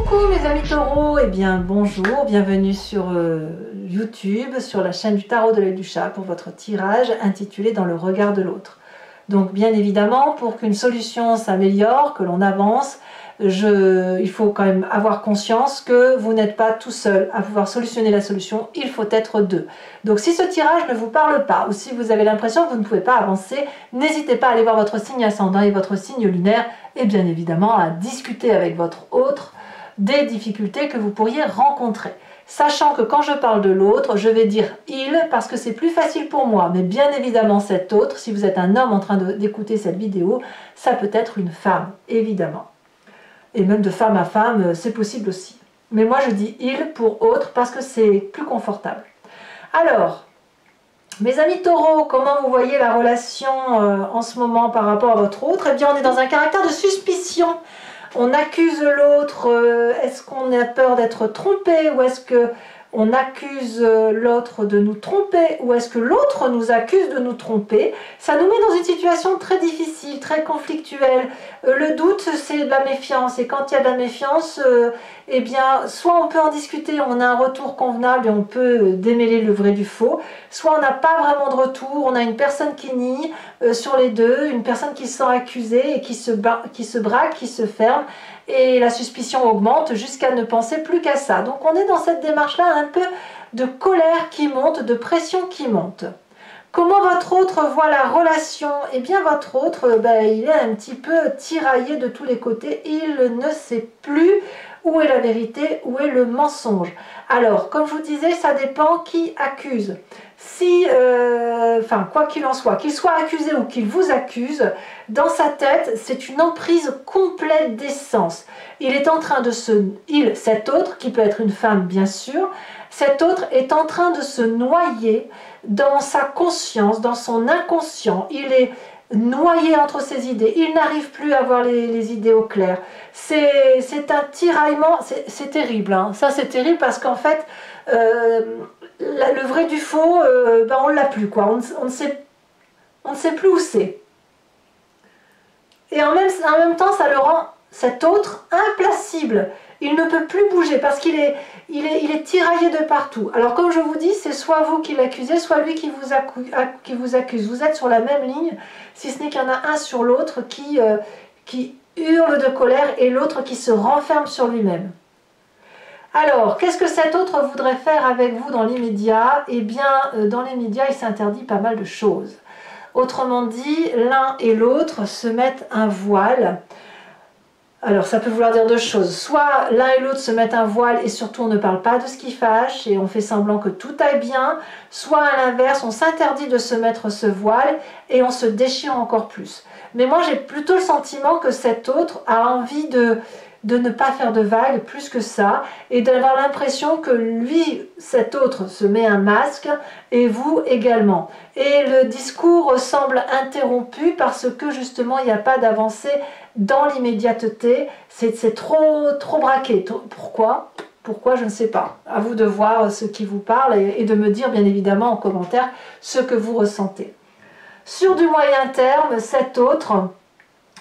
Coucou mes amis taureaux, et bien bonjour, bienvenue sur YouTube, sur la chaîne du tarot de l'œil du chat pour votre tirage intitulé Dans le regard de l'autre. Donc bien évidemment, pour qu'une solution s'améliore, que l'on avance, il faut quand même avoir conscience que vous n'êtes pas tout seul à pouvoir solutionner la solution, il faut être deux. Donc si ce tirage ne vous parle pas, ou si vous avez l'impression que vous ne pouvez pas avancer, n'hésitez pas à aller voir votre signe ascendant et votre signe lunaire, et bien évidemment à discuter avec votre autre des difficultés que vous pourriez rencontrer. Sachant que quand je parle de l'autre, je vais dire « il » parce que c'est plus facile pour moi. Mais bien évidemment cet autre, si vous êtes un homme en train d'écouter cette vidéo, ça peut être une femme, évidemment. Et même de femme à femme, c'est possible aussi. Mais moi je dis « il » pour autre parce que c'est plus confortable. Alors, mes amis taureaux, comment vous voyez la relation en ce moment par rapport à votre autre? Eh bien on est dans un caractère de suspicion. On accuse l'autre, est-ce qu'on a peur d'être trompé ou est-ce qu'on accuse l'autre de nous tromper ou est-ce que l'autre nous accuse de nous tromper? Ça nous met dans une situation très difficile, très conflictuelle. Le doute, c'est de la méfiance et quand il y a de la méfiance, eh bien, soit on peut en discuter, on a un retour convenable et on peut démêler le vrai du faux, soit on n'a pas vraiment de retour, on a une personne qui nie sur les deux, une personne qui se sent accusée et qui se braque, qui se ferme, et la suspicion augmente jusqu'à ne penser plus qu'à ça. Donc on est dans cette démarche-là un peu de colère qui monte, de pression qui monte. Comment votre autre voit la relation? Eh bien votre autre, il est un petit peu tiraillé de tous les côtés, il ne sait plus où est la vérité, où est le mensonge. Alors, comme je vous disais, ça dépend qui accuse. Si, quoi qu'il en soit, qu'il soit accusé ou qu'il vous accuse, dans sa tête, c'est une emprise complète d'essence. Il est en train de cet autre, qui peut être une femme bien sûr, cet autre est en train de se noyer dans sa conscience, dans son inconscient. Il est noyé entre ses idées, il n'arrive plus à voir les idées au clair. C'est un tiraillement, c'est terrible, hein. Ça c'est terrible parce qu'en fait, le vrai du faux, on ne l'a plus, quoi. On ne sait plus où c'est. Et en même temps, ça le rend, cet autre, implacible. Il ne peut plus bouger parce qu'il est tiraillé de partout. Alors comme je vous dis, c'est soit vous qui l'accusez, soit lui qui vous accuse. Vous êtes sur la même ligne, si ce n'est qu'il y en a un sur l'autre qui hurle de colère et l'autre qui se renferme sur lui-même. Alors, qu'est-ce que cet autre voudrait faire avec vous dans l'immédiat? Eh bien, dans l'immédiat, il s'interdit pas mal de choses. Autrement dit, l'un et l'autre se mettent un voile. Alors ça peut vouloir dire deux choses, soit l'un et l'autre se mettent un voile et surtout on ne parle pas de ce qui fâche et on fait semblant que tout aille bien, soit à l'inverse on s'interdit de se mettre ce voile et on se déchire encore plus. Mais moi j'ai plutôt le sentiment que cet autre a envie de ne pas faire de vagues plus que ça et d'avoir l'impression que lui, cet autre, se met un masque et vous également. Et le discours semble interrompu parce que justement il n'y a pas d'avancée dans l'immédiateté, c'est trop braqué. Pourquoi? Pourquoi? Je ne sais pas. À vous de voir ce qui vous parle et de me dire bien évidemment en commentaire ce que vous ressentez. Sur du moyen terme, cet autre,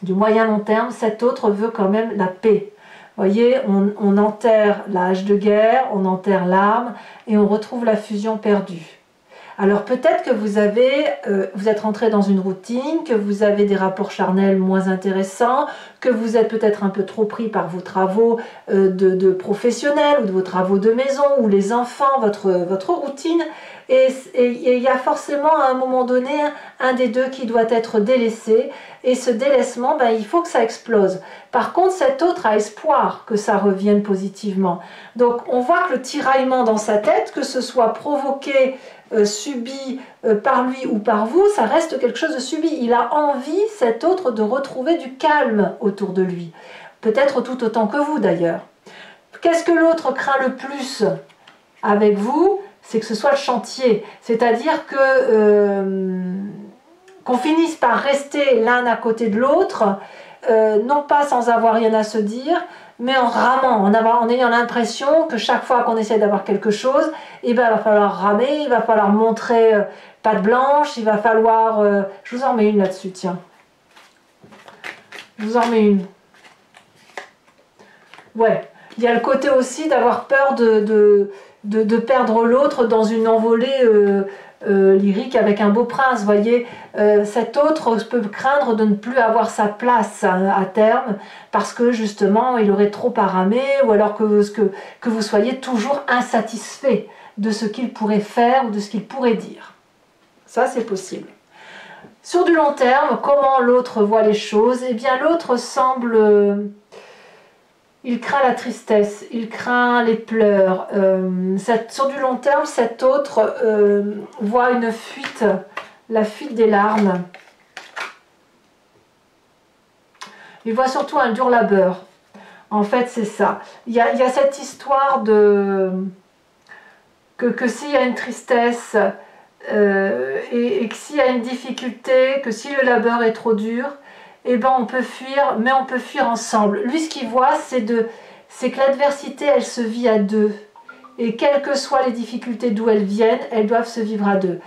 du moyen long terme, cet autre veut quand même la paix. Vous voyez, on enterre la hache de guerre, on enterre l'arme et on retrouve la fusion perdue. Alors peut-être que vous êtes rentré dans une routine, que vous avez des rapports charnels moins intéressants, que vous êtes peut-être un peu trop pris par vos travaux de professionnels ou de vos travaux de maison ou les enfants, votre routine. Et il y a forcément à un moment donné un des deux qui doit être délaissé et ce délaissement, il faut que ça explose. Par contre, cet autre a espoir que ça revienne positivement. Donc on voit que le tiraillement dans sa tête, que ce soit provoqué, subi par lui ou par vous, ça reste quelque chose de subi. Il a envie, cet autre, de retrouver du calme autour de lui. Peut-être tout autant que vous d'ailleurs. Qu'est-ce que l'autre craint le plus avec vous? C'est que ce soit le chantier. C'est-à-dire qu'on finisse par rester l'un à côté de l'autre, non pas sans avoir rien à se dire, mais en ramant, en ayant l'impression que chaque fois qu'on essaie d'avoir quelque chose, il va falloir ramer, il va falloir montrer patte blanche, il va falloir... je vous en remets une là-dessus, tiens. Je vous en remets une. Ouais, Il y a le côté aussi d'avoir peur de perdre l'autre dans une envolée lyrique avec un beau prince. Vous voyez, cet autre peut craindre de ne plus avoir sa place à terme parce que justement il aurait trop à ramer, ou alors que vous soyez toujours insatisfait de ce qu'il pourrait faire ou de ce qu'il pourrait dire. Ça, c'est possible. Sur du long terme, comment l'autre voit les choses? Eh bien, l'autre semble... il craint la tristesse, il craint les pleurs. Sur du long terme, cet autre voit une fuite, la fuite des larmes. Il voit surtout un dur labeur. En fait, c'est ça. Il y a cette histoire de... que s'il y a une tristesse et que s'il y a une difficulté, que si le labeur est trop dur, eh ben on peut fuir, mais on peut fuir ensemble. Lui, ce qu'il voit, c'est que l'adversité, elle se vit à deux. Et quelles que soient les difficultés d'où elles viennent, elles doivent se vivre à deux.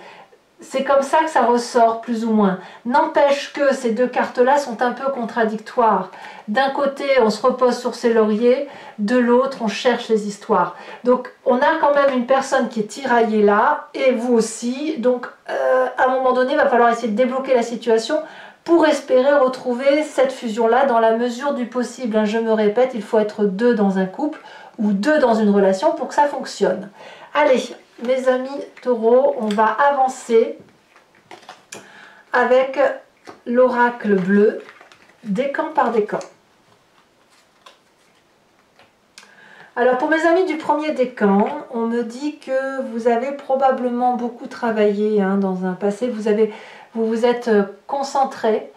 C'est comme ça que ça ressort, plus ou moins. N'empêche que ces deux cartes-là sont un peu contradictoires. D'un côté, on se repose sur ses lauriers, de l'autre, on cherche les histoires. Donc, on a quand même une personne qui est tiraillée là, et vous aussi. Donc, à un moment donné, il va falloir essayer de débloquer la situation pour espérer retrouver cette fusion-là dans la mesure du possible. Je me répète, il faut être deux dans un couple ou deux dans une relation pour que ça fonctionne. Allez, mes amis taureaux, on va avancer avec l'oracle bleu, décan par décan. Alors pour mes amis du premier décan, on me dit que vous avez probablement beaucoup travaillé dans un passé, vous vous êtes concentré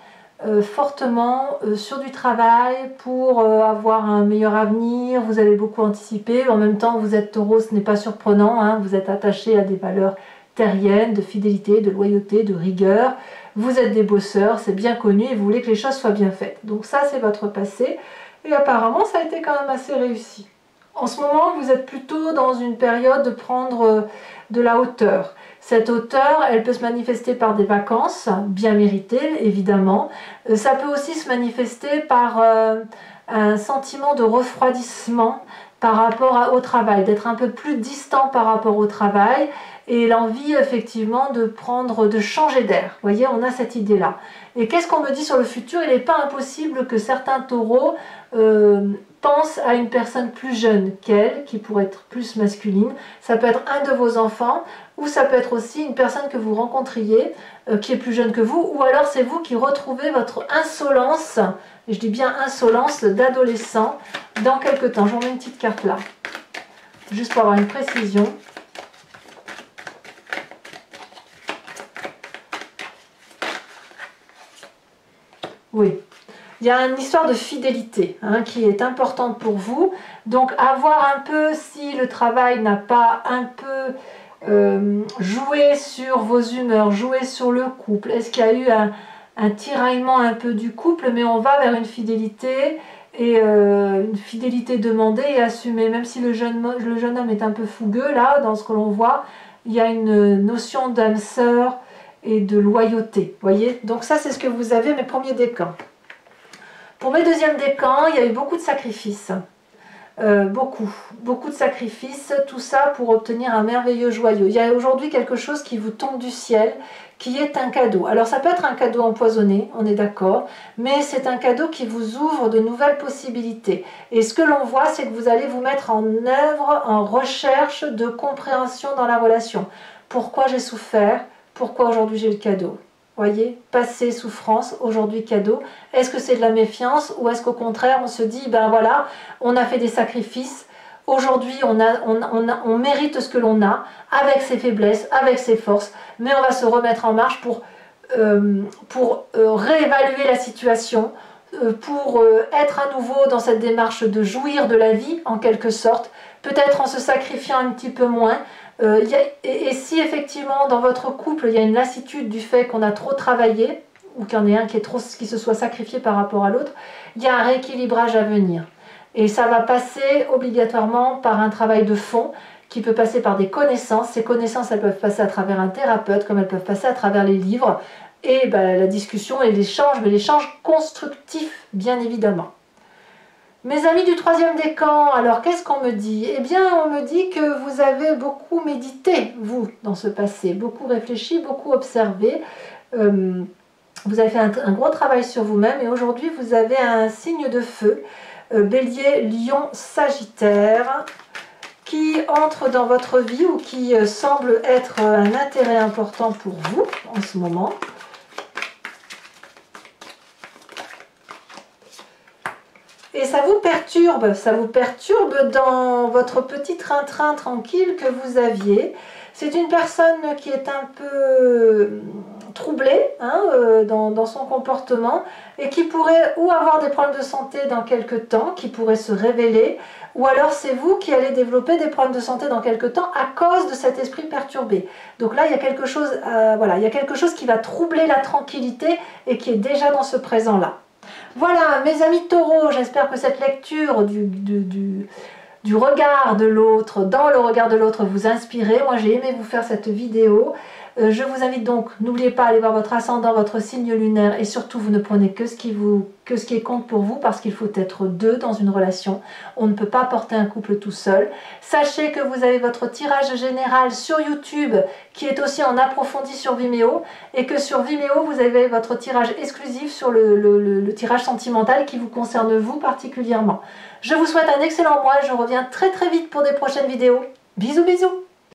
fortement sur du travail pour avoir un meilleur avenir, vous avez beaucoup anticipé, en même temps vous êtes taureau, ce n'est pas surprenant, vous êtes attaché à des valeurs terriennes, de fidélité, de loyauté, de rigueur, vous êtes des bosseurs, c'est bien connu et vous voulez que les choses soient bien faites. Donc ça c'est votre passé et apparemment ça a été quand même assez réussi. En ce moment vous êtes plutôt dans une période de prendre de la hauteur. Cette hauteur, elle peut se manifester par des vacances, bien méritées évidemment. Ça peut aussi se manifester par un sentiment de refroidissement par rapport au travail, d'être un peu plus distant par rapport au travail et l'envie effectivement de changer d'air. Vous voyez, on a cette idée-là. Et qu'est-ce qu'on me dit sur le futur? Il n'est pas impossible que certains taureaux pensent à une personne plus jeune qu'elle, qui pourrait être plus masculine. Ça peut être un de vos enfants, ou ça peut être aussi une personne que vous rencontriez, qui est plus jeune que vous, ou alors c'est vous qui retrouvez votre insolence, et je dis bien insolence, d'adolescent, dans quelque temps. J'en mets une petite carte là, juste pour avoir une précision. Oui. Il y a une histoire de fidélité qui est importante pour vous. Donc, à voir un peu si le travail n'a pas un peu joué sur vos humeurs, joué sur le couple. Est-ce qu'il y a eu un tiraillement un peu du couple, mais on va vers une fidélité et une fidélité demandée et assumée. Même si le jeune homme est un peu fougueux, là, dans ce que l'on voit, il y a une notion d'âme sœur et de loyauté. Voyez. Donc ça, c'est ce que vous avez, mes premiers décans. Pour mes deuxièmes décans, il y a eu beaucoup de sacrifices. Beaucoup de sacrifices, tout ça pour obtenir un merveilleux joyau. Il y a aujourd'hui quelque chose qui vous tombe du ciel, qui est un cadeau. Alors ça peut être un cadeau empoisonné, on est d'accord, mais c'est un cadeau qui vous ouvre de nouvelles possibilités. Et ce que l'on voit, c'est que vous allez vous mettre en œuvre, en recherche de compréhension dans la relation. Pourquoi j'ai souffert? Pourquoi aujourd'hui j'ai le cadeau? Voyez, passé souffrance, aujourd'hui cadeau. Est-ce que c'est de la méfiance ou est-ce qu'au contraire on se dit, ben voilà, on a fait des sacrifices, aujourd'hui on mérite ce que l'on a, avec ses faiblesses, avec ses forces, mais on va se remettre en marche pour réévaluer la situation, pour être à nouveau dans cette démarche de jouir de la vie en quelque sorte, peut-être en se sacrifiant un petit peu moins. Et si effectivement dans votre couple il y a une lassitude du fait qu'on a trop travaillé ou qu'il y en ait un qui se soit sacrifié par rapport à l'autre, il y a un rééquilibrage à venir et ça va passer obligatoirement par un travail de fond qui peut passer par des connaissances. Ces connaissances, elles peuvent passer à travers un thérapeute comme elles peuvent passer à travers les livres et la discussion et l'échange, mais l'échange constructif bien évidemment. Mes amis du troisième décan, alors qu'est-ce qu'on me dit? Eh bien, on me dit que vous avez beaucoup médité, vous, dans ce passé, beaucoup réfléchi, beaucoup observé. Vous avez fait un gros travail sur vous-même et aujourd'hui, vous avez un signe de feu, Bélier, Lion, Sagittaire, qui entre dans votre vie ou qui semble être un intérêt important pour vous en ce moment. Et ça vous perturbe dans votre petit train-train tranquille que vous aviez. C'est une personne qui est un peu troublée hein, dans son comportement et qui pourrait ou avoir des problèmes de santé dans quelques temps, qui pourrait se révéler, ou alors c'est vous qui allez développer des problèmes de santé dans quelques temps à cause de cet esprit perturbé. Donc là, il y a quelque chose, voilà, il y a quelque chose qui va troubler la tranquillité et qui est déjà dans ce présent-là. Voilà, mes amis taureaux, j'espère que cette lecture du regard de l'autre, dans le regard de l'autre, vous inspire. Moi, j'ai aimé vous faire cette vidéo. Je vous invite donc, n'oubliez pas, à aller voir votre ascendant, votre signe lunaire, et surtout, vous ne prenez que ce qui compte pour vous, parce qu'il faut être deux dans une relation. On ne peut pas porter un couple tout seul. Sachez que vous avez votre tirage général sur YouTube, qui est aussi en approfondi sur Vimeo, et que sur Vimeo, vous avez votre tirage exclusif sur le tirage sentimental qui vous concerne vous particulièrement. Je vous souhaite un excellent mois, je reviens très très vite pour des prochaines vidéos. Bisous bisous.